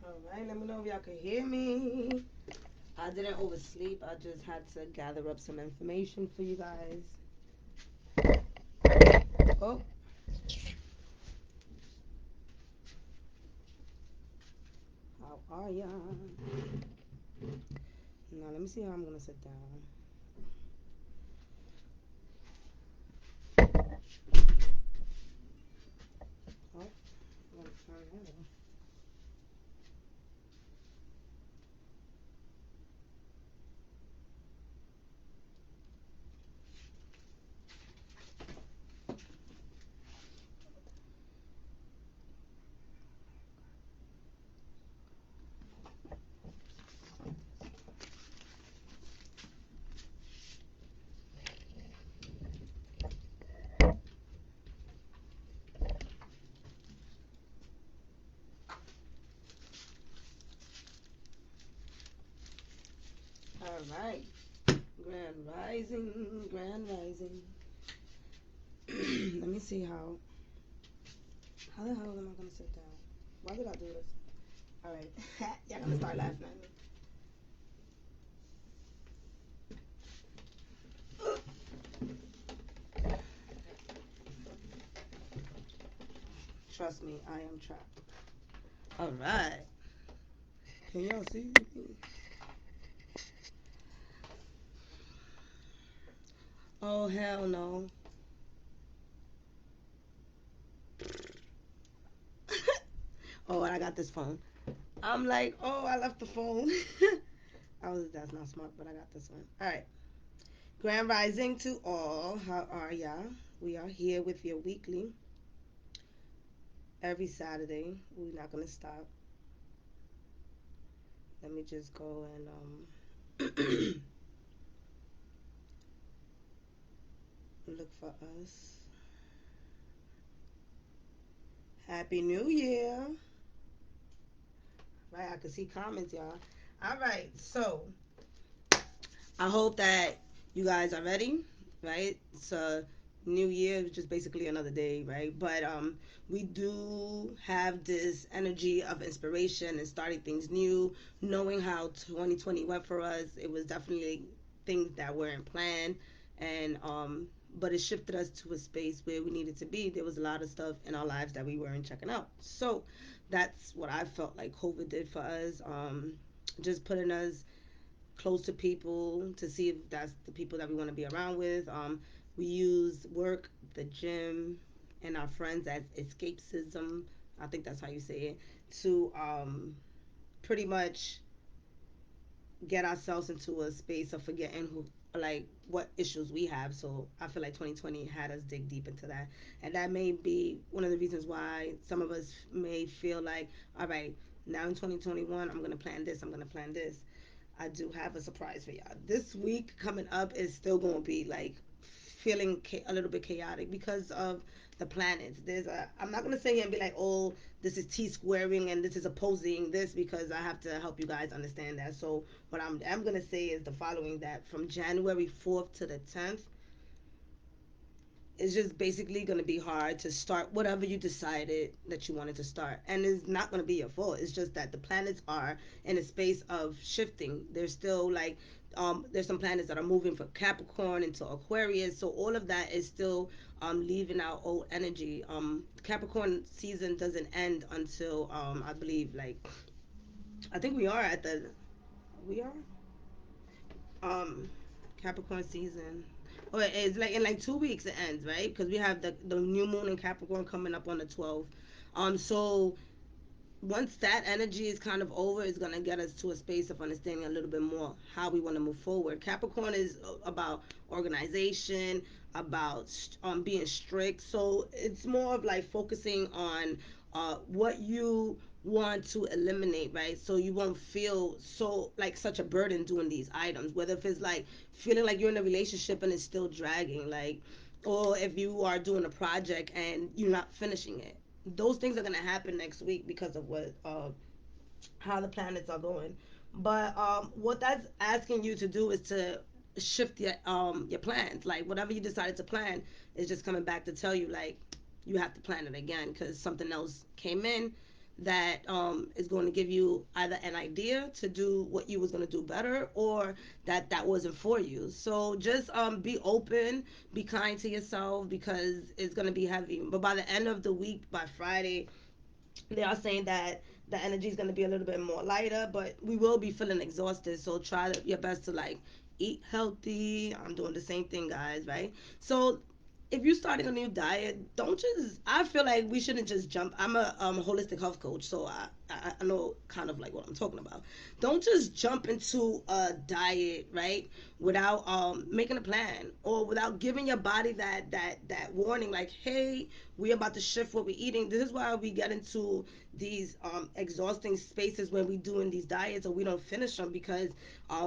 Alright, let me know if y'all can hear me. I didn't oversleep. I just had to gather up some information for you guys. Oh, how are ya? Now, let me see how I'm going to sit down. Oh, I'm going to turn that off. Alright. Grand Rising, Grand Rising. Let me see how the hell am I gonna sit down? Why did I do this? Alright. Y'all gonna start laughing at me. Trust me, I am trapped. Alright. Can y'all see me? Oh hell no. Oh, I got this phone. I'm like, oh, I left the phone. That's not smart, but I got this one. Alright. Grand Rising to all. How are ya? We are here with your weekly every Saturday. We're not gonna stop. Let me just go and look for us. Happy New Year. Right, I can see comments, y'all. All right, so I hope that you guys are ready, right? It's a new year, it's just basically another day, right? But we do have this energy of inspiration and starting things new, knowing how 2020 went for us. It was definitely things that weren't planned, and but it shifted us to a space where we needed to be. There was a lot of stuff in our lives that we weren't checking out. So that's what I felt like COVID did for us. Just putting us close to people to see if that's the people that we want to be around with. We use work, the gym, and our friends as escapism. I think that's how you say it. To pretty much get ourselves into a space of forgetting who, like, what issues we have. So I feel like 2020 had us dig deep into that, and that may be one of the reasons why some of us may feel like, all right, now in 2021, I'm gonna plan this, I'm gonna plan this. I do have a surprise for y'all. This week coming up is still going to be like feeling a little bit chaotic because of the planets. I'm not going to sit here and be like, oh, this is T squaring and this is opposing this, because I have to help you guys understand that. So what I'm going to say is the following: that from January 4th to the 10th, it's just basically going to be hard to start whatever you decided that you wanted to start. And it's not going to be your fault. It's just that the planets are in a space of shifting. There's still like, there's some planets that are moving from Capricorn into Aquarius. So all of that is still leaving out old energy. Capricorn season doesn't end until, I believe, like, I think we are, um, Capricorn season. Oh, it's like in like 2 weeks it ends, right? Because we have the new moon in Capricorn coming up on the 12th. So once that energy is kind of over, it's gonna get us to a space of understanding a little bit more how we want to move forward. Capricorn is about organization, about being strict. So it's more of like focusing on what you want to eliminate, right? So you won't feel so like such a burden doing these items. Whether if it's like feeling like you're in a relationship and it's still dragging, like, or if you are doing a project and you're not finishing it. Those things are gonna happen next week because of what how the planets are going. But what that's asking you to do is to shift your plans. Like whatever you decided to plan is just coming back to tell you, like, you have to plan it again because something else came in that is going to give you either an idea to do what you was going to do better, or that wasn't for you. So just be open, be kind to yourself, because it's going to be heavy. But by the end of the week, by Friday, they are saying that the energy is going to be a little bit more lighter, but we will be feeling exhausted. So try your best to like eat healthy. I'm doing the same thing, guys, right? So if you're starting a new diet, don't just. I feel like we shouldn't just jump. I'm a holistic health coach, so I know kind of like what I'm talking about. Don't just jump into a diet, right, without making a plan, or without giving your body that warning, like, hey, we're about to shift what we're eating. This is why we get into these exhausting spaces when we doing these diets, or we don't finish them, because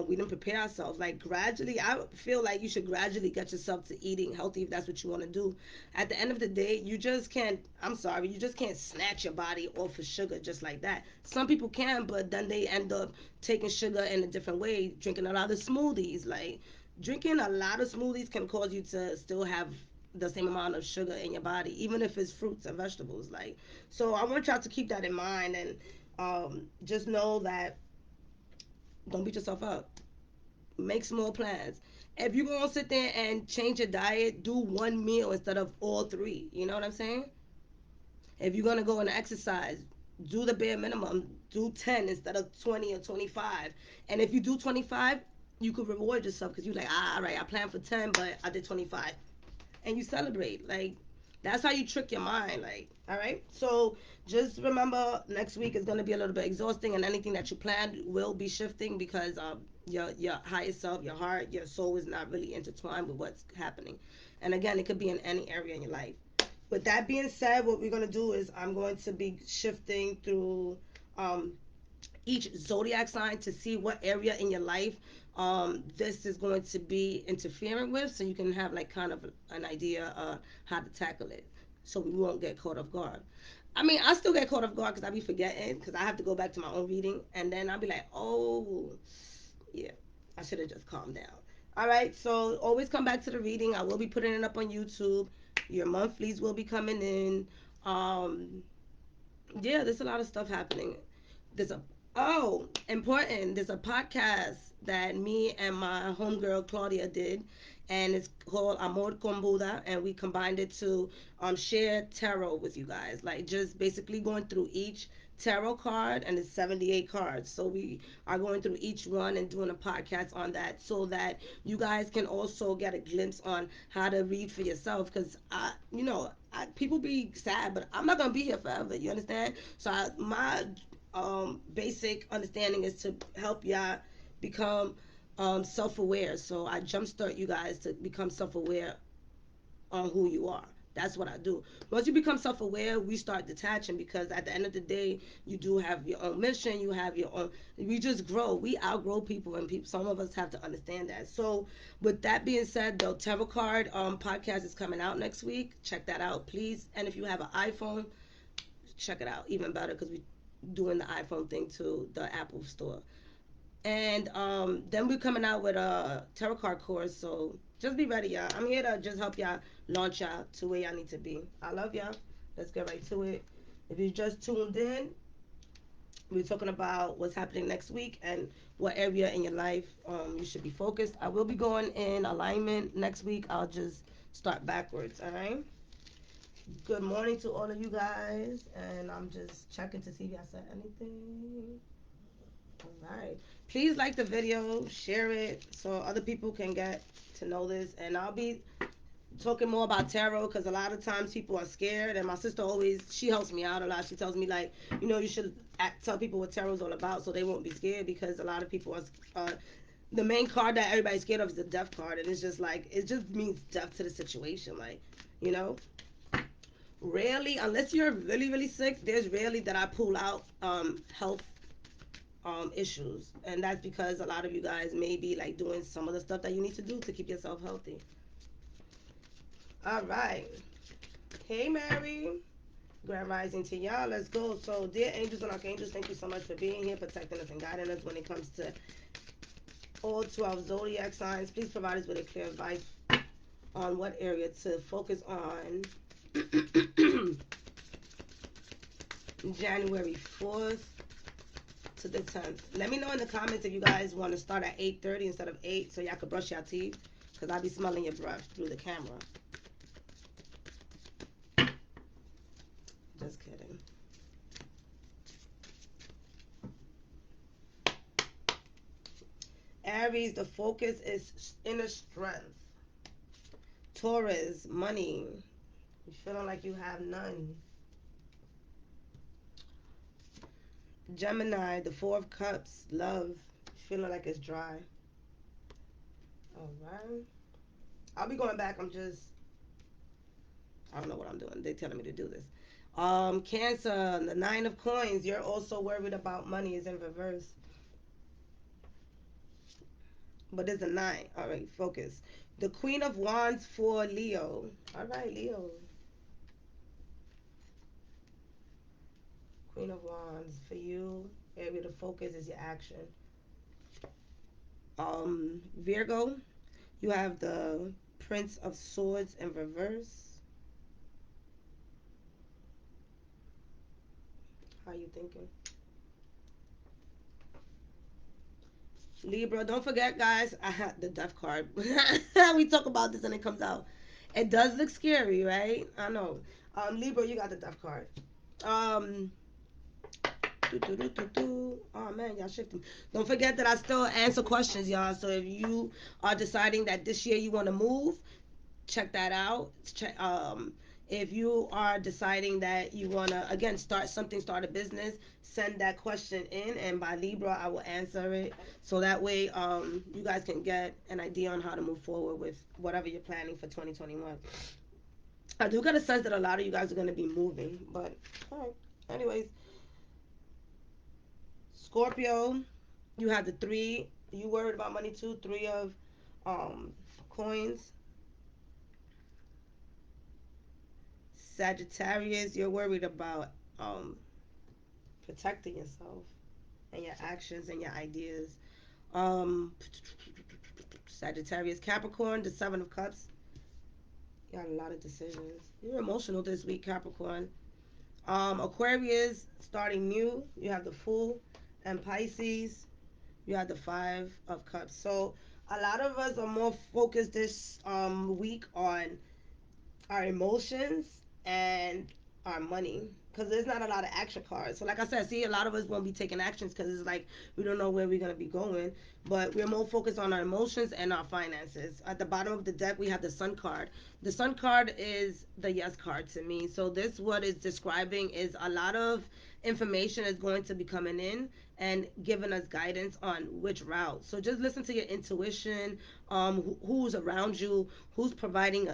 we didn't prepare ourselves. Like, gradually, I feel like you should gradually get yourself to eating healthy if that's what you want to do. At the end of the day, you just can't. I'm sorry, you just can't snatch your body off of sugar just like that. Some people can, but then they end up taking sugar in a different way, drinking a lot of smoothies. Like, drinking a lot of smoothies can cause you to still have the same amount of sugar in your body, even if it's fruits and vegetables. Like, so I want y'all to keep that in mind, and just know that don't beat yourself up. Make small plans. If you're gonna sit there and change your diet, do one meal instead of all three. You know what I'm saying? If you're gonna go and exercise, do the bare minimum. Do 10 instead of 20 or 25. And if you do 25, you could reward yourself, because you're like, all right, I planned for 10, but I did 25, and you celebrate. Like, that's how you trick your mind. Like, all right. So just remember, next week is going to be a little bit exhausting, and anything that you planned will be shifting, because your higher self, your heart, your soul is not really intertwined with what's happening. And again, it could be in any area in your life. With that being said, what we're going to do is I'm going to be shifting through um, each zodiac sign to see what area in your life this is going to be interfering with, so you can have like kind of an idea how to tackle it, so we won't get caught off guard. I mean, I still get caught off guard because I be forgetting, because I have to go back to my own reading, and then I'll be like, oh, yeah, I should have just calmed down. All right, so always come back to the reading. I will be putting it up on YouTube. Your monthlies will be coming in. Yeah, there's a lot of stuff happening. There's a important. There's a podcast that me and my homegirl Claudia did, and it's called Amor con Buda, and we combined it to share tarot with you guys. Like, just basically going through each tarot card, and it's 78 cards. So we are going through each one and doing a podcast on that, so that you guys can also get a glimpse on how to read for yourself. Because people be sad, but I'm not gonna be here forever. You understand? So my basic understanding is to help y'all become self-aware. So I jumpstart you guys to become self-aware on who you are. That's what I do. Once you become self-aware, we start detaching, because at the end of the day, you do have your own mission. You have your own. We just grow. We outgrow people, and people. Some of us have to understand that. So, with that being said, the tarot card podcast is coming out next week. Check that out, please. And if you have an iPhone, check it out. Even better, because we doing the iPhone thing to the Apple store. And then we're coming out with a tarot card course. So just be ready, y'all. I'm here to just help y'all launch y'all to where y'all need to be. I love y'all. Let's get right to it. If you just tuned in, we're talking about what's happening next week and what area in your life you should be focused. I will be going in alignment next week. I'll just start backwards, all right? Good morning to all of you guys. And I'm just checking to see if y'all said anything. All right. Please like the video, share it, so other people can get to know this. And I'll be talking more about tarot, because a lot of times people are scared. And my sister always, she helps me out a lot. She tells me, like, you should tell people what tarot is all about, so they won't be scared, because a lot of people are. The main card that everybody's scared of is the death card. And it's just like, it just means death to the situation. Like, you know? Rarely, unless you're really, really sick, there's rarely that I pull out health issues, and that's because a lot of you guys may be like doing some of the stuff that you need to do to keep yourself healthy. All right. Hey, Mary. Grand rising to y'all. Let's go. So, dear angels and archangels, thank you so much for being here, protecting us and guiding us when it comes to all 12 zodiac signs. Please provide us with a clear advice on what area to focus on January 4th to the 10th. Let me know in the comments if you guys want to start at 8:30 instead of 8 so y'all can brush your teeth, because I'll be smelling your breath through the camera. Just kidding. Aries, the focus is inner strength. Taurus, money. You feeling like you have none. Gemini, the Four of Cups, love. Feeling like it's dry. Alright. I'll be going back. I don't know what I'm doing. They're telling me to do this. Cancer, the Nine of Coins. You're also worried about money is in reverse. But it's a 9. Alright, focus. The Queen of Wands for Leo. Alright, Leo. Queen of Wands for you. Area to focus is your action. Virgo, you have the Prince of Swords in reverse. How you thinking? Libra, don't forget, guys, I had the death card. We talk about this and it comes out. It does look scary, right? I know. Libra, you got the death card. Oh man, y'all shifting. Don't forget that I still answer questions, y'all. So if you are deciding that this year you want to move, check that out. If you are deciding that you want to again start a business, send that question in, and by Libra I will answer it. So that way, you guys can get an idea on how to move forward with whatever you're planning for 2021. I do get a sense that a lot of you guys are going to be moving, but all right. Anyways, Scorpio, you have the 3. You worried about money too? 3 of coins. Sagittarius, you're worried about protecting yourself and your actions and your ideas. Sagittarius, Capricorn, the 7 of Cups. You got a lot of decisions. You're emotional this week, Capricorn. Aquarius, starting new. You have the Fool. And Pisces, you have the 5 of Cups. So a lot of us are more focused this week on our emotions and our money, because there's not a lot of action cards. So like I said, see, a lot of us won't be taking actions because it's like we don't know where we're going to be going, but we're more focused on our emotions and our finances. At the bottom of the deck we have the Sun card. The Sun card is the yes card to me. So this, what it's describing is a lot of information is going to be coming in and giving us guidance on which route. So just listen to your intuition, who's around you, who's providing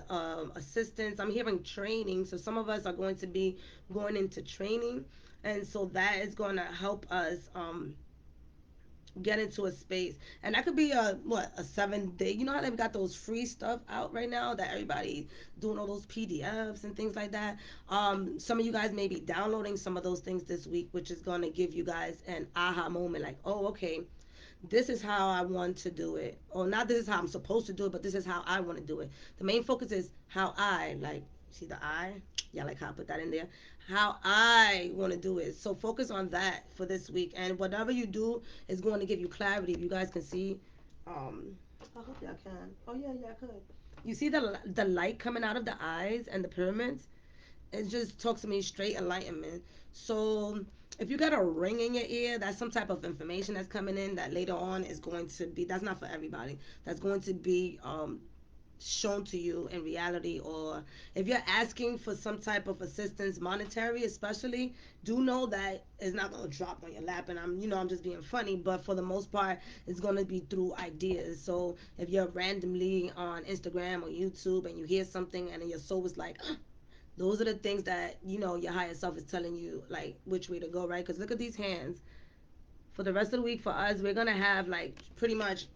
assistance. I'm hearing training, so some of us are going to be going into training, and so that is going to help us get into a space. And that could be a 7-day. You know how they've got those free stuff out right now that everybody doing, all those PDFs and things like that. Some of you guys may be downloading some of those things this week, which is going to give you guys an aha moment, like, oh, okay, this is how I want to do it, or not this is how I'm supposed to do it, but this is how I want to do it. The main focus is how I, like, see the I, yeah, like how I put that in there, how I want to do it. So focus on that for this week, and whatever you do is going to give you clarity. If you guys can see, I hope y'all can. Oh yeah, yeah, I could. You see the light coming out of the eyes and the pyramids? It just talks to me straight enlightenment. So if you got a ring in your ear, that's some type of information that's coming in that later on is going to be, that's not for everybody, that's going to be shown to you in reality. Or if you're asking for some type of assistance, monetary especially, do know that it's not going to drop on your lap. And I'm just being funny, but for the most part it's going to be through ideas. So if you're randomly on Instagram or YouTube and you hear something and your soul is like, those are the things that your higher self is telling you, like, which way to go, right? Because look at these hands. For the rest of the week, for us, we're gonna have like pretty much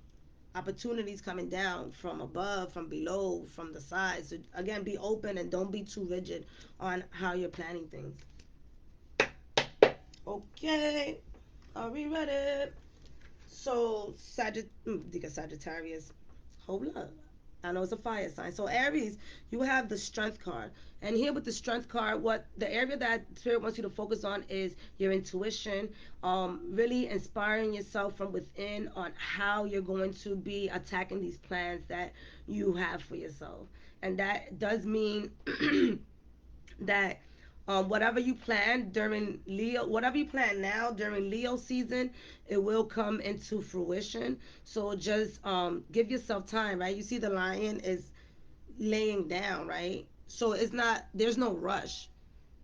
opportunities coming down from above, from below, from the sides. So again, be open and don't be too rigid on how you're planning things. Okay, are we ready? So Sagittarius, hold up. I know it's a fire sign. So Aries, you have the strength card. And here with the strength card, what the area that spirit wants you to focus on is your intuition, really inspiring yourself from within on how you're going to be attacking these plans that you have for yourself. And that does mean that whatever you plan during Leo, whatever you plan now during Leo season, it will come into fruition. So just give yourself time, right? You see, the lion is laying down, right? So it's not, there's no rush.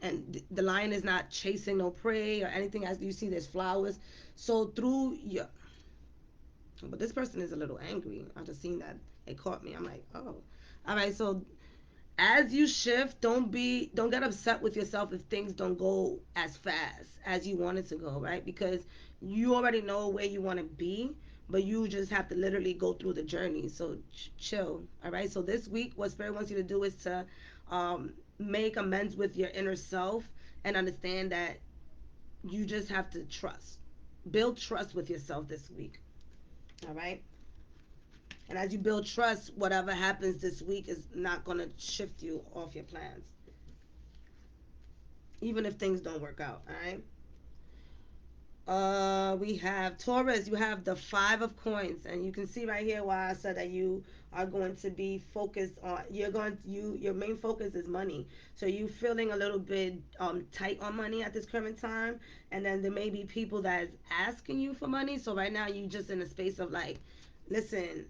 And the lion is not chasing no prey or anything. As you see, there's flowers. So through your, but this person is a little angry. I just seen that it caught me. I'm like, oh, all right. So as you shift, don't get upset with yourself if things don't go as fast as you want it to go, right? Because you already know where you want to be, but you just have to literally go through the journey. So chill, all right? So this week, what spirit wants you to do is to make amends with your inner self and understand that you just have to trust, build trust with yourself this week, all right? And as you build trust, whatever happens this week is not going to shift you off your plans, even if things don't work out. All right. We have Taurus. You have the Five of Coins, and you can see right here why I said that you are going to be focused on. Your main focus is money. So you feeling a little bit tight on money at this current time, and then there may be people that is asking you for money. So right now you just in a space of like, listen,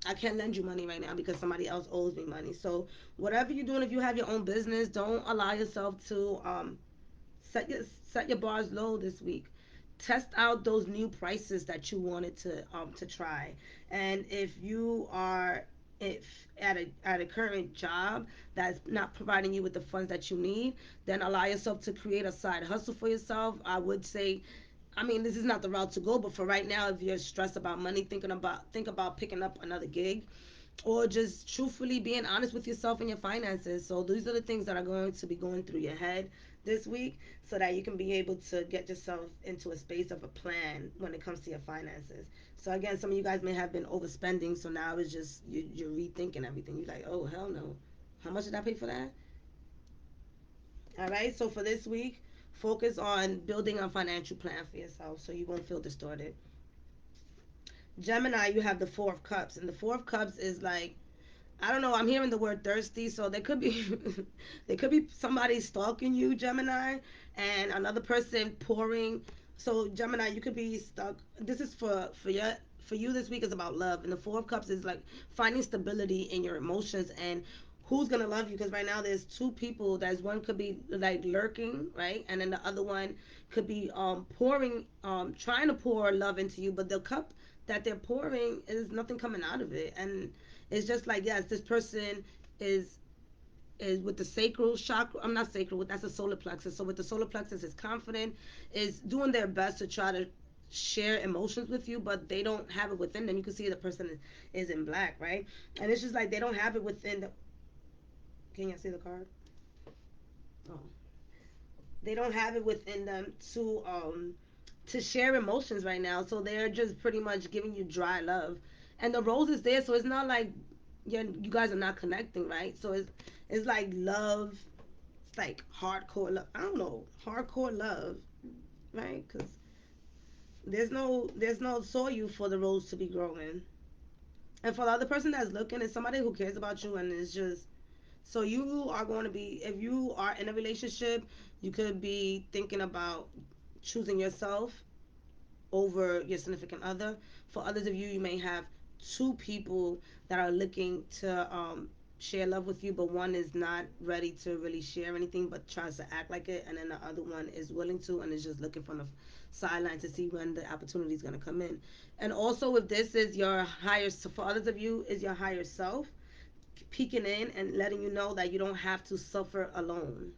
I can't lend you money right now because somebody else owes me money. So whatever you're doing, if you have your own business, don't allow yourself to set your bars low this week. Test out those new prices that you wanted to try. And if you are if at a current job that's not providing you with the funds that you need, then allow yourself to create a side hustle for yourself. I would say, I mean, this is not the route to go, but for right now, if you're stressed about money, think about picking up another gig, or just truthfully being honest with yourself and your finances. So these are the things that are going to be going through your head this week, so that you can be able to get yourself into a space of a plan when it comes to your finances. So again, some of you guys may have been overspending, so now it's just you're rethinking everything. You're like, oh hell no, how much did I pay for that? All right. So for this week, focus on building a financial plan for yourself so you won't feel distorted. Gemini, you have the Four of Cups, and the Four of Cups is like, I don't know. I'm hearing the word thirsty, so there could be there could be somebody stalking you, Gemini, and another person pouring. So Gemini, you could be stuck. This is for you this week is about love, and the Four of Cups is like finding stability in your emotions and who's gonna love you. Because right now there's two people. There's one could be like lurking, right, and then the other one could be pouring, trying to pour love into you, but the cup that they're pouring is nothing coming out of it, and it's just like, yes, this person is is with the sacral chakra. I'm not sacral. That's the solar plexus. So with the solar plexus, is confident, is doing their best to try to share emotions with you, but they don't have it within them. You can see the person is in black, right? And it's just like they don't have it within the. Can you see the card? Oh, they don't have it within them to share emotions right now. So they're just pretty much giving you dry love, and the rose is there. So it's not like you guys are not connecting, right? So it's like love. It's like hardcore love. I don't know, hardcore love, right? Because there's no soil for the rose to be growing. And for the other person that's looking, is somebody who cares about you, and it's just, so you are going to be, if you are in a relationship, you could be thinking about choosing yourself over your significant other. For others of you, you may have two people that are looking to share love with you, but one is not ready to really share anything but tries to act like it, and then the other one is willing to and is just looking from the sideline to see when the opportunity is going to come in. And also, if this is your higher, so for others of you, is your higher self peeking in and letting you know that you don't have to suffer alone.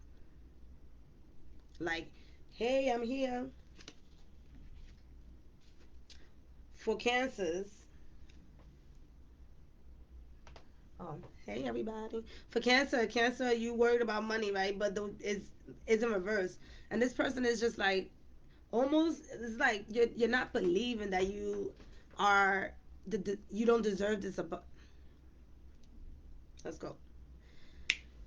Like, hey, I'm here. For cancers, oh, hey everybody. For Cancer, you worried about money, right? But it's in reverse, and this person is just like, almost, it's like you're not believing that you are you don't deserve this. Let's go.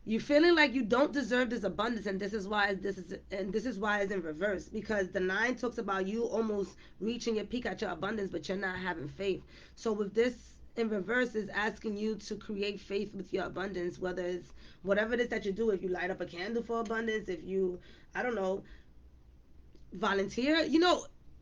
You feeling like you don't deserve this abundance, and this is why it's in reverse, because the 9 talks about you almost reaching your peak at your abundance, but you're not having faith. So with this in reverse is asking you to create faith with your abundance, whether it's whatever it is that you do. If you light up a candle for abundance, if you, I don't know, volunteer,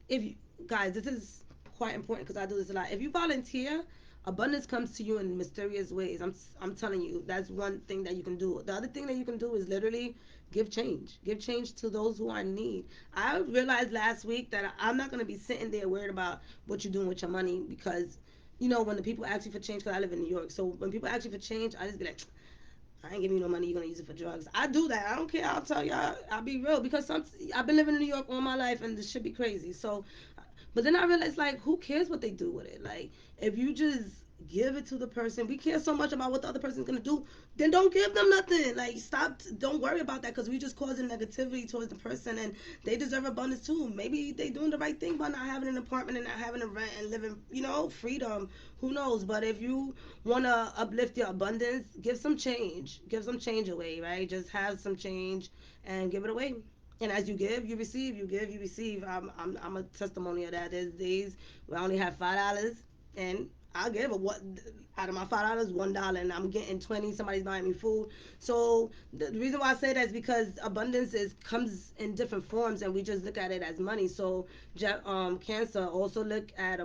if you guys, this is quite important because I do this a lot. If you volunteer, abundance comes to you in mysterious ways. I'm telling you, that's one thing that you can do. The other thing that you can do is literally give change to those who are in need. I realized last week that I'm not going to be sitting there worried about what you're doing with your money, because when the people ask you for change, because I live in New York, so when people ask you for change, I just be like, I ain't giving you no money. You're gonna use it for drugs. I do that. I don't care. I'll tell y'all. I'll be real, because I've been living in New York all my life, and this should be crazy. So, but then I realized, like, who cares what they do with it? Like, if you just give it to the person, we care so much about what the other person's gonna do. Then don't give them nothing. Like, stop. Don't worry about that, because we just causing negativity towards the person, and they deserve abundance too. Maybe they doing the right thing by not having an apartment and not having a rent and living, freedom. Who knows? But if you wanna uplift your abundance, give some change. Give some change away, right? Just have some change and give it away. And as you give, you receive. You give, you receive. I'm a testimony of that. There's days where I only have $5, and I'll give a what out of my $5, $1, and I'm getting 20. Somebody's buying me food. So the reason why I say that is because abundance comes in different forms, and we just look at it as money. So Cancer, also look at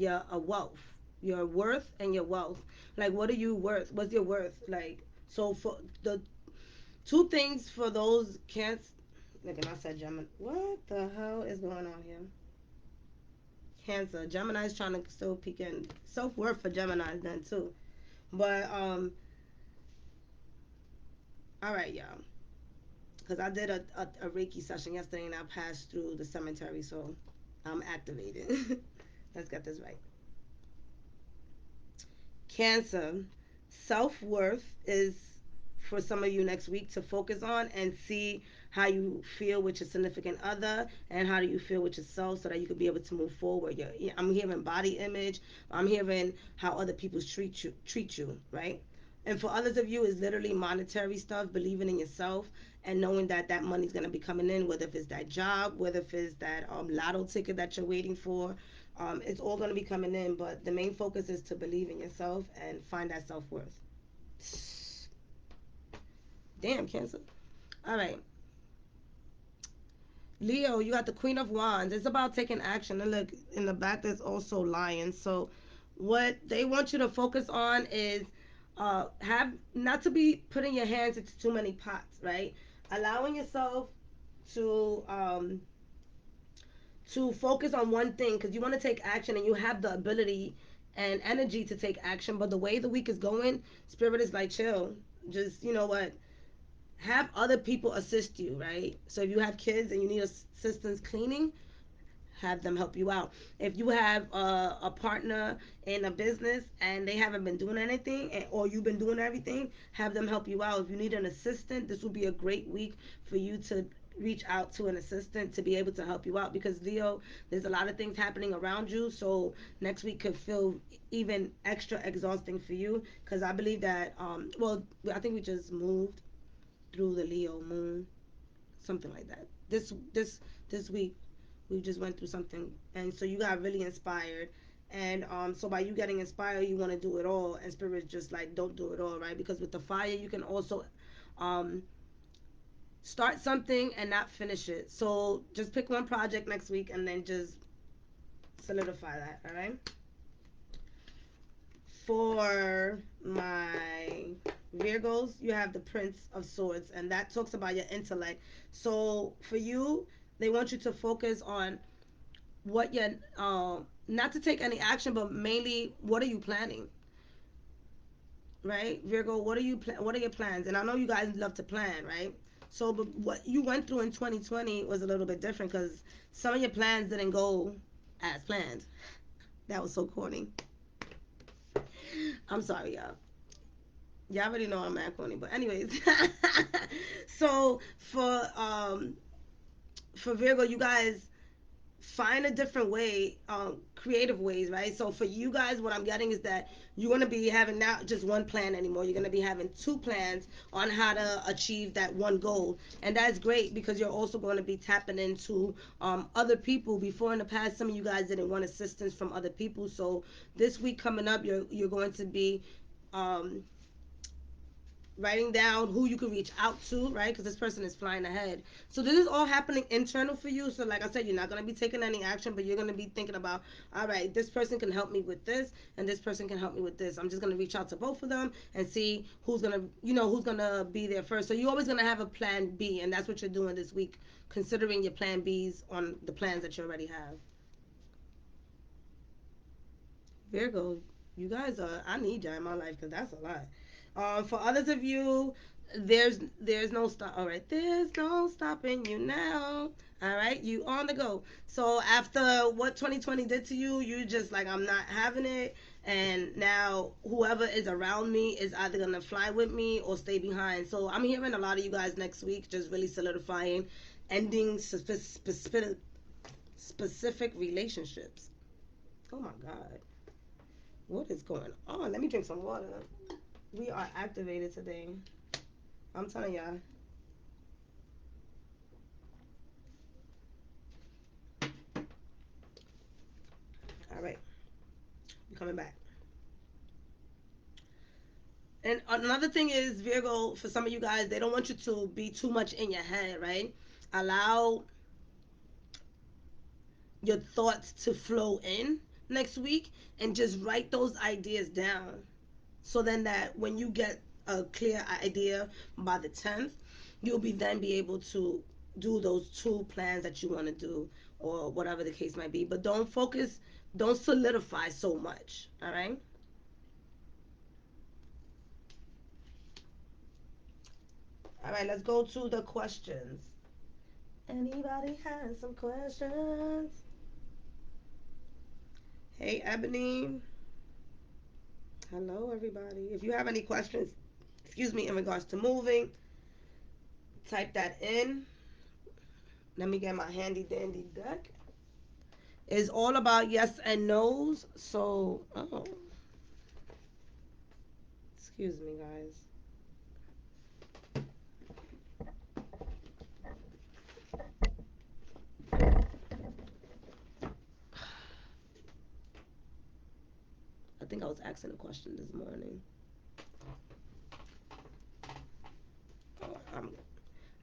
your wealth, your worth, and your wealth. Like, what are you worth? What's your worth? Like, so for the two things for those Cancer. Look, and I said Gemini. What the hell is going on here? Cancer. Gemini is trying to still peek in. Self worth for Gemini is done too. But all right, y'all. Because I did a Reiki session yesterday, and I passed through the cemetery, so I'm activated. Let's get this right. Cancer. Self worth is for some of you next week to focus on and see how you feel with your significant other, and how do you feel with yourself, so that you could be able to move forward. I'm hearing body image. I'm hearing how other people treat you, right? And for others of you, it's literally monetary stuff, believing in yourself and knowing that that money's going to be coming in, whether if it's that job, whether if it's that lotto ticket that you're waiting for. It's all going to be coming in, but the main focus is to believe in yourself and find that self-worth. Damn, Cancer. All right. Leo, you got the Queen of Wands. It's about taking action. And look, in the back, there's also Lion. So, what they want you to focus on is have not to be putting your hands into too many pots, right? Allowing yourself to focus on one thing, because you want to take action, and you have the ability and energy to take action. But the way the week is going, Spirit is like, chill. Just, you know what? Have other people assist you, right? So if you have kids and you need assistance cleaning, have them help you out. If you have a partner in a business and they haven't been doing anything, or you've been doing everything, have them help you out. If you need an assistant, this will be a great week for you to reach out to an assistant to be able to help you out, because Leo, there's a lot of things happening around you, so next week could feel even extra exhausting for you, because I believe that well, I think we just moved through the Leo moon, something like that. This week we just went through something, and so you got really inspired, and so by you getting inspired, you want to do it all, and Spirit's just like, don't do it all, right? Because with the fire, you can also um start something and not finish it. So just pick one project next week and then just solidify that. All right. For my Virgos, you have the Prince of Swords, and that talks about your intellect. So for you, they want you to focus on what you're, not to take any action, but mainly what are you planning, right? Virgo, what are your plans? And I know you guys love to plan, right? So, but what you went through in 2020 was a little bit different, because some of your plans didn't go as planned. That was so corny. I'm sorry, y'all. Y'all already know I'm mad corny, but anyways. So for Virgo, you guys, find a different way, creative ways, right? So for you guys, what I'm getting is that you're going to be having not just one plan anymore. You're going to be having two plans on how to achieve that one goal. And that's great because you're also going to be tapping into other people. Before in the past, some of you guys didn't want assistance from other people. So this week coming up, you're going to be um, writing down who you can reach out to, right? Because this person is flying ahead. So this is all happening internal for you. So like I said, you're not going to be taking any action, but you're going to be thinking about, all right, this person can help me with this, and this person can help me with this. I'm just going to reach out to both of them and see who's going to, who's going to be there first. So you're always going to have a plan B, and that's what you're doing this week, considering your plan Bs on the plans that you already have. Virgo, you guys are, I need y'all in my life because that's a lot. For others of you, there's no stop. All right, there's no stopping you now. All right, you on the go. So after what 2020 did to you, you just like, I'm not having it. And now whoever is around me is either gonna fly with me or stay behind. So I'm hearing a lot of you guys next week just really solidifying, ending specific relationships. Oh my God. What is going on? Let me drink some water. We are activated today. I'm telling y'all. All right, we coming back. And another thing is, Virgo, for some of you guys, they don't want you to be too much in your head, right? Allow your thoughts to flow in next week and just write those ideas down. So then that when you get a clear idea by the 10th, you'll be able to do those two plans that you want to do or whatever the case might be. But don't solidify so much, all right? All right, let's go to the questions. Anybody has some questions? Hey, Ebony. Hello, everybody. If you have any questions, excuse me, in regards to moving, type that in. Let me get my handy dandy deck. It's all about yes and no's. So, oh, excuse me, guys. I think I was asking a question this morning. Oh,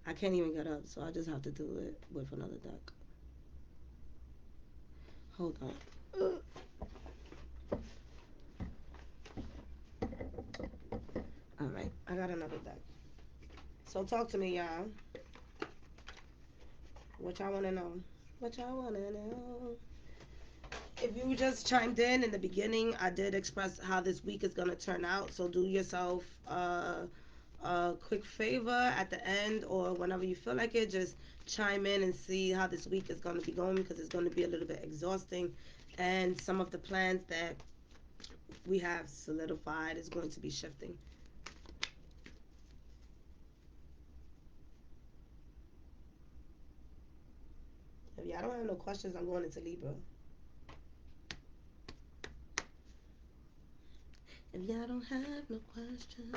I can't even get up, so I just have to do it with another deck. Hold on. All right, I got another deck. So talk to me, y'all. What y'all want to know? What y'all want to know? If you just chimed in the beginning, I did express how this week is going to turn out. So do yourself a quick favor at the end or whenever you feel like it. Just chime in and see how this week is going to be going because it's going to be a little bit exhausting. And some of the plans that we have solidified is going to be shifting. If y'all don't have no questions, I'm going into Libra. If y'all don't have no questions.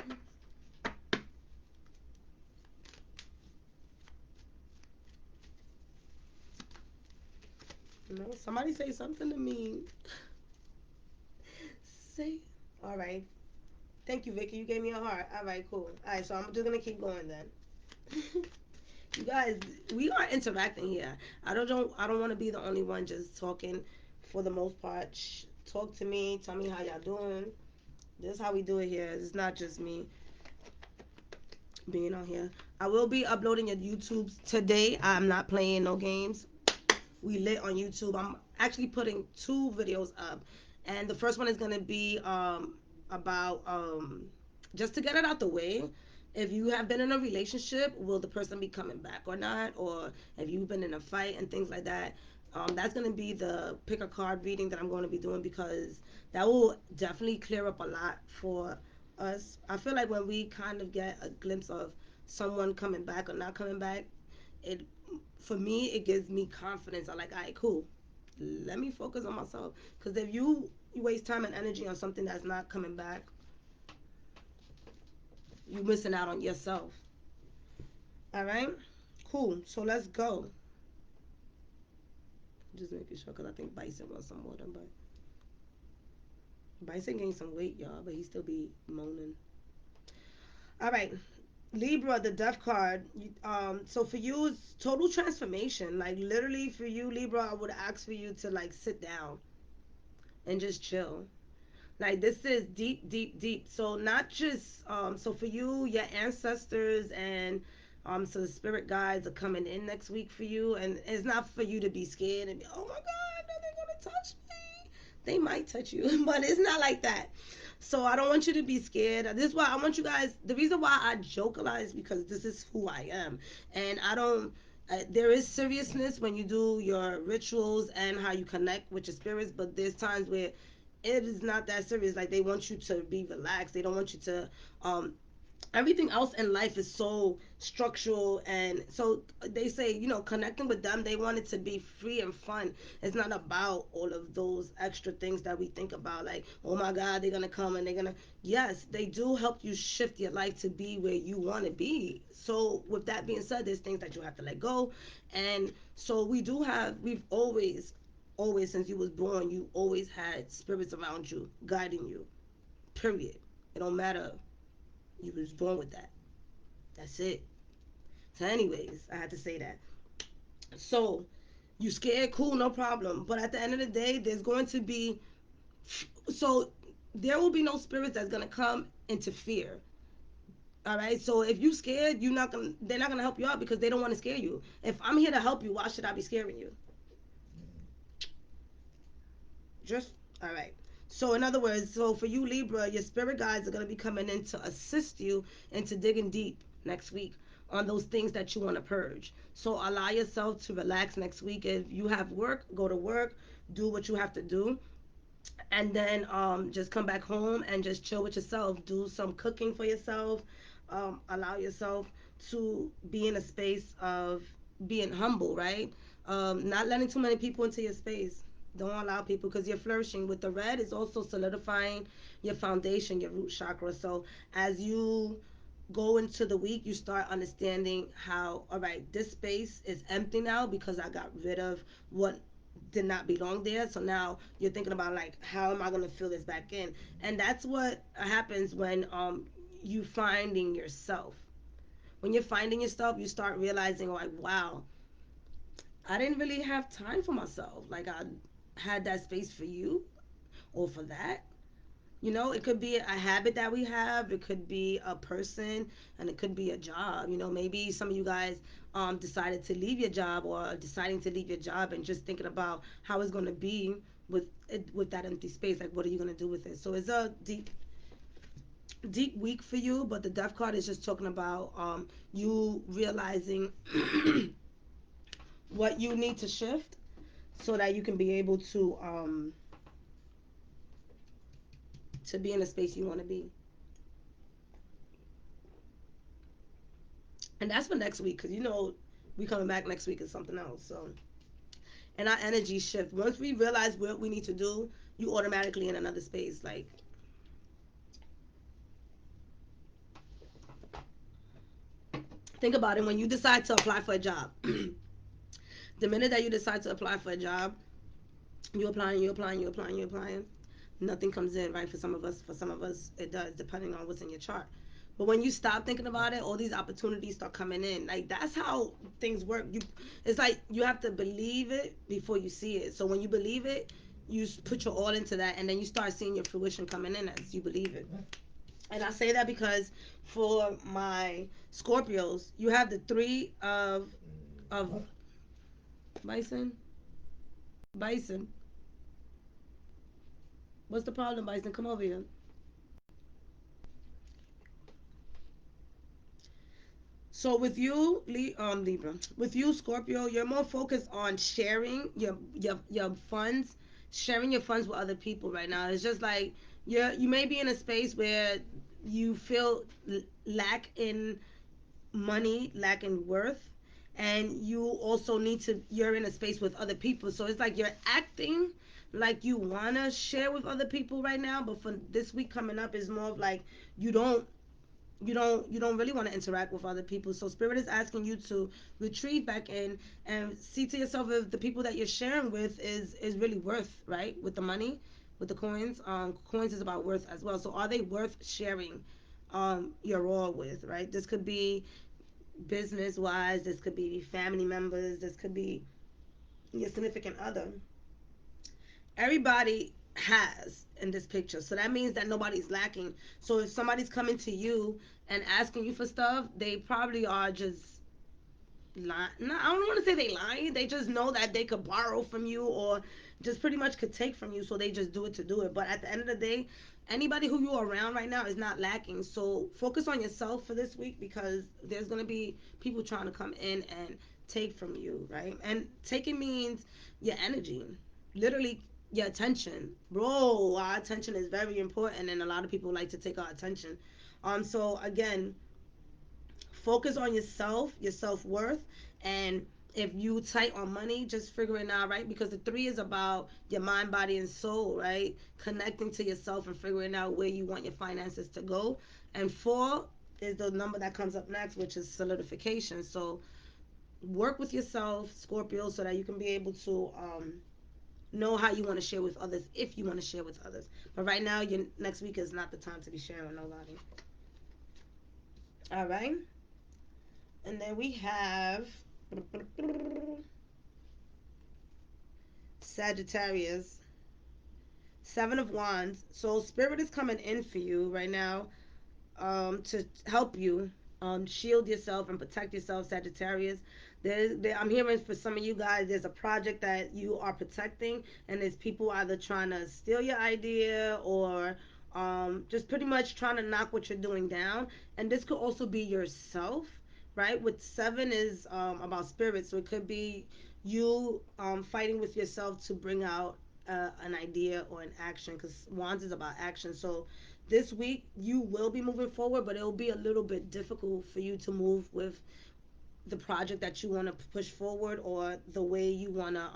No, somebody say something to me. Say. All right. Thank you, Vicky. You gave me a heart. All right, cool. All right, so I'm just gonna keep going then. You guys, we are interacting here. I don't want to be the only one just talking. For the most part, talk to me. Tell me how y'all doing. This is how we do it here. It's not just me being on here. I will be uploading your YouTubes today. I'm not playing no games. We lit on YouTube. I'm actually putting two videos up, and the first one is gonna be about just to get it out the way. If you have been in a relationship, will the person be coming back or not? Or if you've been in a fight and things like that, that's gonna be the pick a card reading that I'm going to be doing because that will definitely clear up a lot for us. I feel like when we kind of get a glimpse of someone coming back or not coming back, it for me, it gives me confidence. I'm like, all right, cool. Let me focus on myself. Because if you waste time and energy on something that's not coming back, you're missing out on yourself. All right? Cool. So let's go. Just making sure because I think Bison wants some water, but Bison gained some weight, y'all, but he still be moaning. All right. Libra, the death card. So for you, it's total transformation. Like literally for you, Libra, I would ask for you to like sit down and just chill. Like this is deep, deep, deep. So not just so for you, your ancestors and so the spirit guides are coming in next week for you, and it's not for you to be scared and be, oh my God, no, they're gonna touch me. They might touch you, but it's not like that. So I don't want you to be scared. This is why I want you guys. The reason why I joke a lot is because this is who I am, and I don't. There is seriousness when you do your rituals and how you connect with your spirits, but there's times where it is not that serious. Like they want you to be relaxed. They don't want you to everything else in life is so structural, and so they say, connecting with them, they want it to be free and fun. It's not about all of those extra things that we think about, like, oh my God, they're gonna come and they're gonna, yes, they do help you shift your life to be where you want to be. So with that being said, there's things that you have to let go. And so we've always since you was born, you always had spirits around you guiding you, period. It don't matter, you was born with that. That's it. So, anyways, I had to say that. So, you scared, cool, no problem. But at the end of the day, there's going to be so there will be no spirits that's gonna come interfere. All right. So if you scared, they're not gonna help you out because they don't want to scare you. If I'm here to help you, why should I be scaring you? Just all right. So in other words, so for you Libra, your spirit guides are going to be coming in to assist you into digging deep next week on those things that you want to purge. So allow yourself to relax next week. If you have work, go to work, do what you have to do, and then just come back home and just chill with yourself. Do some cooking for yourself. Allow yourself to be in a space of being humble, right? Not letting too many people into your space. Don't allow people because you're flourishing. With the red, is also solidifying your foundation, your root chakra. So as you go into the week, you start understanding how, all right, this space is empty now because I got rid of what did not belong there. So now you're thinking about like, how am I going to fill this back in? And that's what happens when you finding yourself. When you're finding yourself, you start realizing like, wow, I didn't really have time for myself. Like I had that space for you or for that. It could be a habit that we have, it could be a person, and it could be a job. Maybe some of you guys decided to leave your job or deciding to leave your job and just thinking about how it's going to be with it, with that empty space. Like, what are you going to do with it? So it's a deep, deep week for you, but the death card is just talking about you realizing what you need to shift so that you can be able to be in the space you want to be. And that's for next week because we coming back next week is something else. So, and our energy shift once we realize what we need to do, you automatically in another space. Like, think about it. When you decide to apply for a job, the minute that you decide to apply for a job, you applying, nothing comes in, right? For some of us it does, depending on what's in your chart. But when you stop thinking about it, all these opportunities start coming in. Like, that's how things work. It's like you have to believe it before you see it. So when you believe it, you put your all into that, and then you start seeing your fruition coming in as you believe it. And I say that because for my Scorpios, you have the three of Bison. Bison, what's the problem, Bison? Come over here. So with you, Libra, with you, Scorpio, you're more focused on sharing your funds, sharing your funds with other people right now. It's just like you may be in a space where you feel lack in money, lack in worth, and you also need to, you're in a space with other people, so it's like you're acting like you want to share with other people right now, but for this week coming up is more of like you don't you don't really want to interact with other people. So spirit is asking you to retreat back in and see to yourself if the people that you're sharing with is really worth, right, with the money, with the coins. Coins is about worth as well, so are they worth sharing your all with, right? This could be business wise, this could be family members, this could be your significant other. Everybody has in this picture, so that means that nobody's lacking. So if somebody's coming to you and asking you for stuff, they probably are just lying. No, I don't want to say they lying, they just know that they could borrow from you or just pretty much could take from you, so they just do it to do it. But at the end of the day, anybody who you're around right now is not lacking. So focus on yourself for this week, because there's going to be people trying to come in and take from you, right? And taking means your energy, literally your attention. Bro, our attention is very important, and a lot of people like to take our attention. So again, focus on yourself, your self-worth, and if you tight on money, just figuring out, right? Because the three is about your mind, body, and soul, right? Connecting to yourself and figuring out where you want your finances to go. And four is the number that comes up next, which is solidification. So work with yourself, Scorpio, so that you can be able to know how you want to share with others, if you want to share with others. But right now, your next week is not the time to be sharing with nobody. All right. And then we have Sagittarius, Seven of Wands. So Spirit is coming in for you right now, to help you shield yourself and protect yourself, Sagittarius. I'm hearing for some of you guys, there's a project that you are protecting, and there's people either trying to steal your idea or just pretty much trying to knock what you're doing down. And this could also be yourself, right? With seven is about spirit, so it could be you fighting with yourself to bring out an idea or an action, because wands is about action. So this week you will be moving forward, but it will be a little bit difficult for you to move with the project that you want to push forward, or the way you want to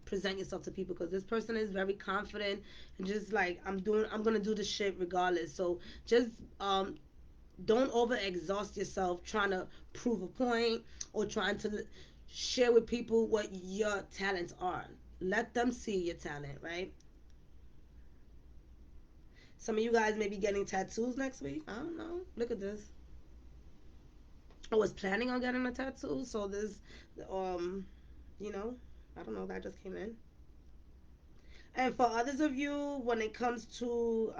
present yourself to people, because this person is very confident and just like, I'm gonna do this shit regardless. So just don't over exhaust yourself trying to prove a point or trying to share with people what your talents are. Let them see your talent, right? Some of you guys may be getting tattoos next week. I don't know. Look at this. I was planning on getting a tattoo, so this, um, you know, I don't know. That just came in. And for others of you, when it comes to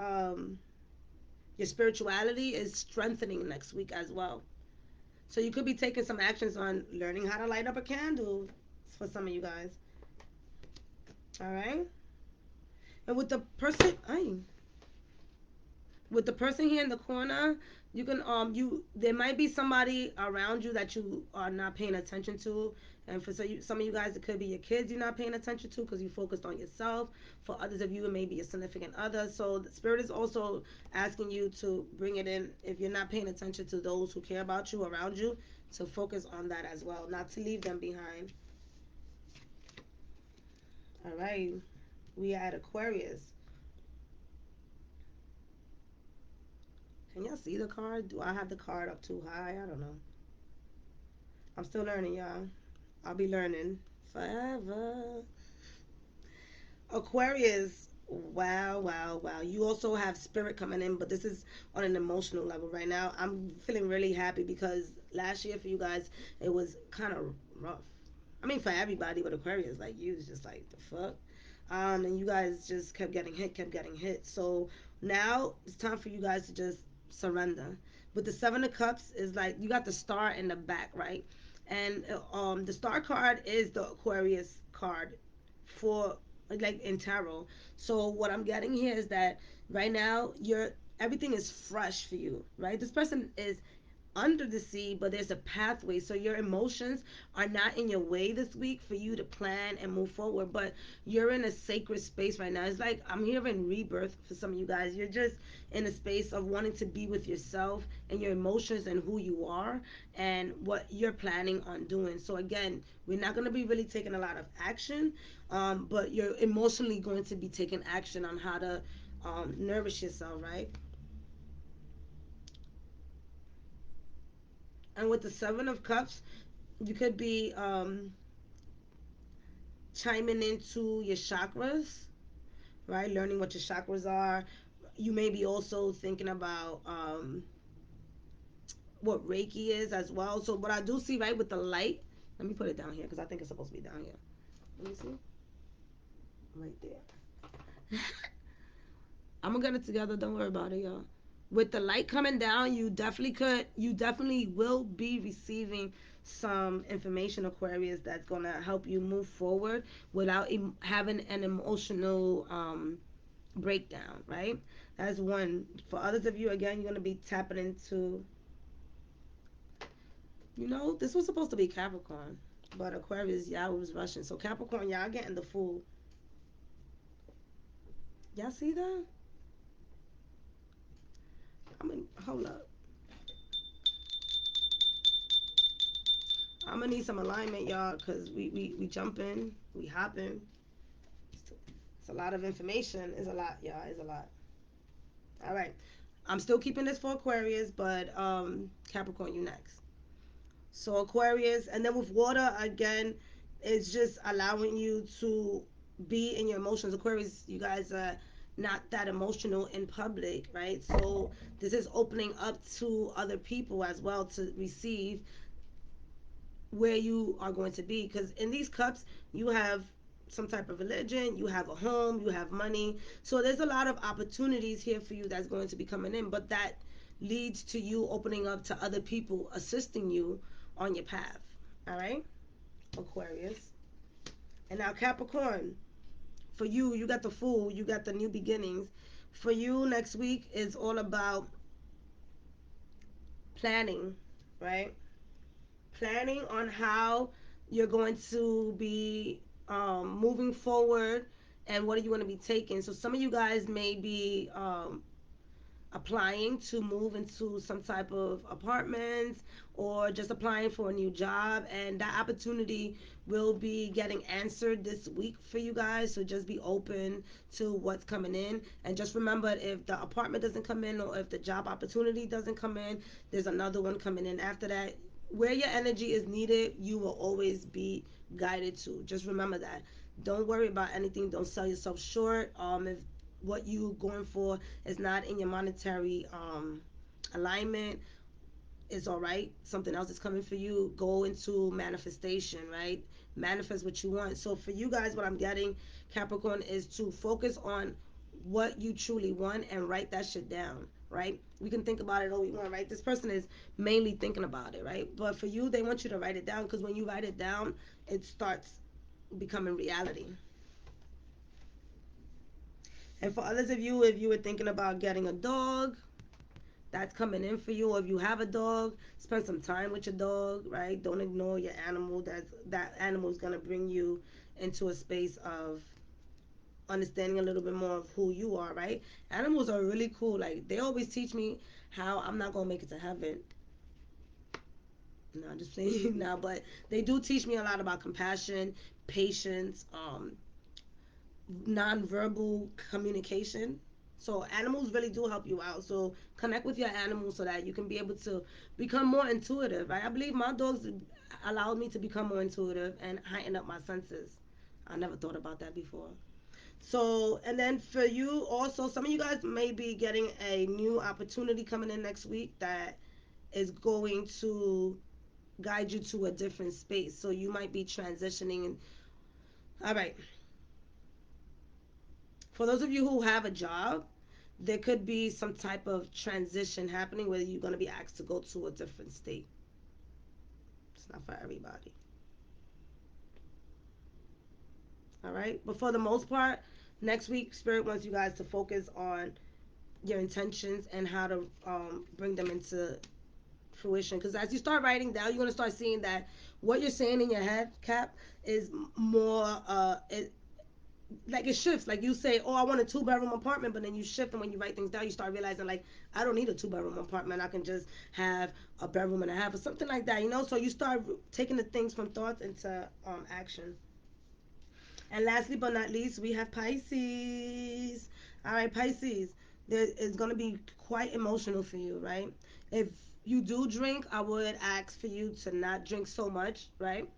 your spirituality, is strengthening next week as well. So you could be taking some actions on learning how to light up a candle for some of you guys. All right. And with the person here in the corner, you can there might be somebody around you that you are not paying attention to. And for some of you guys, it could be your kids you're not paying attention to because you focused on yourself. For others of you, it may be a significant other. So the spirit is also asking you to bring it in, if you're not paying attention to those who care about you around you, to focus on that as well, not to leave them behind. All right, we are at Aquarius. Can y'all see the card? Do I have the card up too high? I don't know. I'm still learning, y'all. I'll be learning forever. Aquarius. Wow, wow, wow. You also have spirit coming in, but this is on an emotional level right now. I'm feeling really happy because last year for you guys, it was kind of rough. I mean, for everybody, but Aquarius, like you, it's just like the fuck. And you guys just kept getting hit, kept getting hit. So now it's time for you guys to just surrender. With the Seven of Cups is like you got the star in the back, right? And the star card is the Aquarius card for like in tarot. So what I'm getting here is that right now you're everything is fresh for you, right? This person is under the sea, but there's a pathway. So your emotions are not in your way this week for you to plan and move forward, but you're in a sacred space right now. It's like I'm hearing rebirth for some of you guys. You're just in a space of wanting to be with yourself and your emotions and who you are and what you're planning on doing. So again, we're not going to be really taking a lot of action, but you're emotionally going to be taking action on how to nourish yourself, right? And with the Seven of Cups, you could be chiming into your chakras, right? Learning what your chakras are. You may be also thinking about what Reiki is as well. So, what I do see, right, with the light, let me put it down here because I think it's supposed to be down here. Let me see. Right there. I'm gonna get it together. Don't worry about it, y'all. With the light coming down, you definitely will be receiving some information, Aquarius, that's gonna help you move forward without having an emotional breakdown, right? That's one. For others of you, again, you're gonna be tapping into, this was supposed to be Capricorn, but Aquarius, y'all was rushing. So Capricorn, y'all getting the Fool. Y'all see that? Hold up. I'm gonna need some alignment, y'all, because we jumping, we hopping. It's a lot of information. It's a lot, y'all. It's a lot. All right. I'm still keeping this for Aquarius, but Capricorn, you next. So Aquarius, and then with water again, it's just allowing you to be in your emotions. Aquarius, you guys are not that emotional in public, right? So this is opening up to other people as well to receive where you are going to be, because in these cups you have some type of religion, you have a home, you have money. So there's a lot of opportunities here for you that's going to be coming in, but that leads to you opening up to other people assisting you on your path. All right, Aquarius. And now Capricorn, for you, you got the Fool, you got the new beginnings. For you, next week is all about planning, right? Planning on how you're going to be moving forward and what are you going to be taking. So some of you guys may be applying to move into some type of apartments or just applying for a new job, and that opportunity will be getting answered this week for you guys. So just be open to what's coming in, and just remember, if the apartment doesn't come in or if the job opportunity doesn't come in, there's another one coming in after that. Where your energy is needed, you will always be guided to. Just remember that. Don't worry about anything. Don't sell yourself short. If what you going for is not in your monetary alignment, it's all right. Something else is coming for you. Go into manifestation, right? Manifest what you want. So for you guys, what I'm getting, Capricorn, is to focus on what you truly want and write that shit down, right? We can think about it all we want, right? This person is mainly thinking about it, right? But for you, they want you to write it down, because when you write it down, it starts becoming reality. And for others of you, if you were thinking about getting a dog, that's coming in for you. Or if you have a dog, spend some time with your dog, right? Don't ignore your animal. That animal is gonna bring you into a space of understanding a little bit more of who you are, right? Animals are really cool. Like, they always teach me how I'm not gonna make it to heaven. No, just saying now, but they do teach me a lot about compassion, patience, nonverbal communication. So animals really do help you out. So connect with your animals so that you can be able to become more intuitive, right? I believe my dogs allowed me to become more intuitive and heighten up my senses. I never thought about that before. So, and then for you also, some of you guys may be getting a new opportunity coming in next week that is going to guide you to a different space. So you might be transitioning. All right, for those of you who have a job, there could be some type of transition happening where you're going to be asked to go to a different state. It's not for everybody. All right. But for the most part, next week, Spirit wants you guys to focus on your intentions and how to bring them into fruition. Because as you start writing down, you're going to start seeing that what you're saying in your head, Cap, is more, like it shifts. Like you say, oh, I want a 2 bedroom apartment, but then you shift, and when you write things down, you start realizing like I don't need a 2 bedroom apartment. I can just have a bedroom and a half or something like that, you know. So you start taking the things from thoughts into action. And lastly but not least, we have Pisces. All right, Pisces. There is going to be quite emotional for you, right? If you do drink, I would ask for you to not drink so much, right?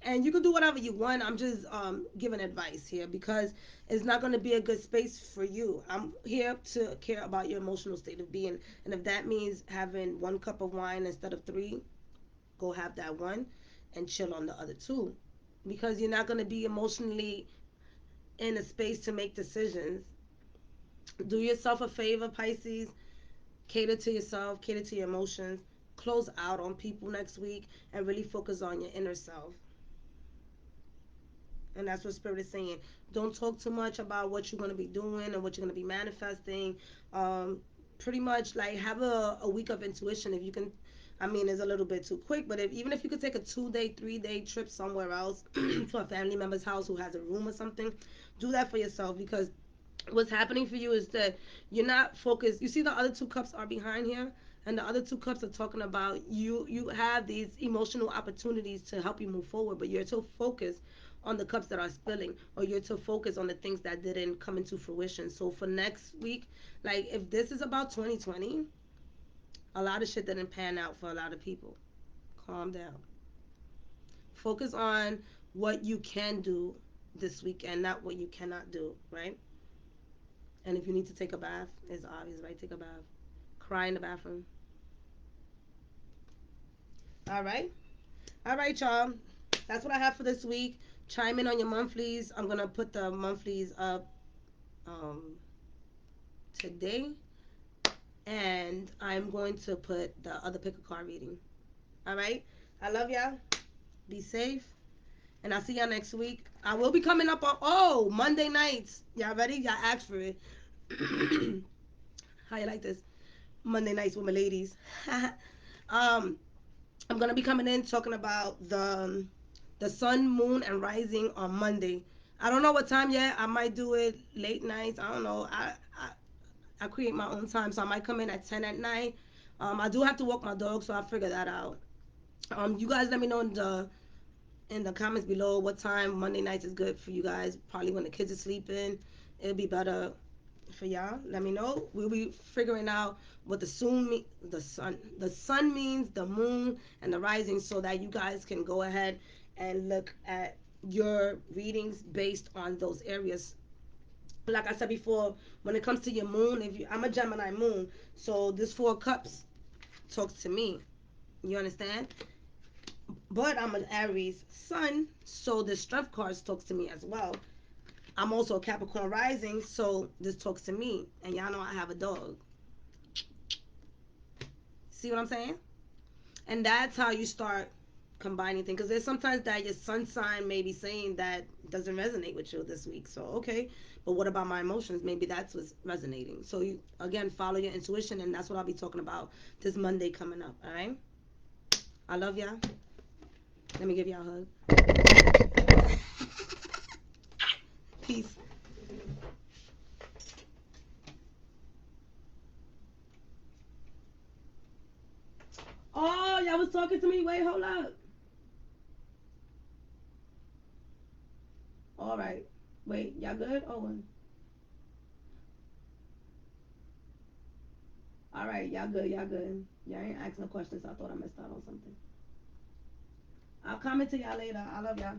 And you can do whatever you want. I'm just giving advice here because it's not going to be a good space for you. I'm here to care about your emotional state of being, and if that means having 1 cup of wine instead of 3, go have that one, and chill on the other 2, because you're not going to be emotionally in a space to make decisions. Do yourself a favor, Pisces. Cater to yourself, cater to your emotions, close out on people next week, and really focus on your inner self. And that's what Spirit is saying. Don't talk too much about what you're going to be doing and what you're going to be manifesting. Pretty much like have a week of intuition if you can. I mean, it's a little bit too quick, but even if you could take a 2-day, 3-day trip somewhere else to a family member's house who has a room or something, do that for yourself, because what's happening for you is that you're not focused. You see, the other 2 cups are behind here, and the other 2 cups are talking about you have these emotional opportunities to help you move forward, but you're so focused on the cups that are spilling, or you're too focused on the things that didn't come into fruition. So for next week, like if this is about 2020, a lot of shit didn't pan out for a lot of people. Calm down. Focus on what you can do this weekend, not what you cannot do, right? And if you need to take a bath, it's obvious, right? Take a bath. Cry in the bathroom. All right. All right, y'all. That's what I have for this week. Chime in on your monthlies. I'm going to put the monthlies up um, today. And I'm going to put the other pick a card reading. All right. I love y'all. Be safe. And I'll see y'all next week. I will be coming up on, Monday nights. Y'all ready? Y'all asked for it. How you like this? Monday nights with my ladies. um, I'm gonna be coming in talking about the sun, moon, and rising on Monday. I don't know what time yet. I might do it late nights. I don't know. I create my own time, so I might come in at 10 at night. I do have to walk my dog, so I'll figure that out. You guys let me know in the comments below what time Monday nights is good for you guys. Probably when the kids are sleeping. It'll be better for y'all. Let me know. We'll be figuring out what the sun means, the moon, and the rising, so that you guys can go ahead and look at your readings based on those areas. Like I said before, when it comes to your moon, I'm a Gemini moon, so this 4 cups talks to me. You understand? But I'm an Aries sun, so the strength cards talks to me as well. I'm also a Capricorn rising, so this talks to me. And y'all know I have a dog. See what I'm saying? And that's how you start combining things. Because there's sometimes that your sun sign may be saying that doesn't resonate with you this week. So, okay. But what about my emotions? Maybe that's what's resonating. So, you, again, follow your intuition. And that's what I'll be talking about this Monday coming up. All right? I love y'all. Let me give y'all a hug. Peace. Oh, y'all was talking to me? Wait, hold up. All right. Wait, y'all good? All right, y'all good, y'all good. Y'all ain't asking no questions, so I thought I missed out on something. I'll comment to y'all later. I love y'all.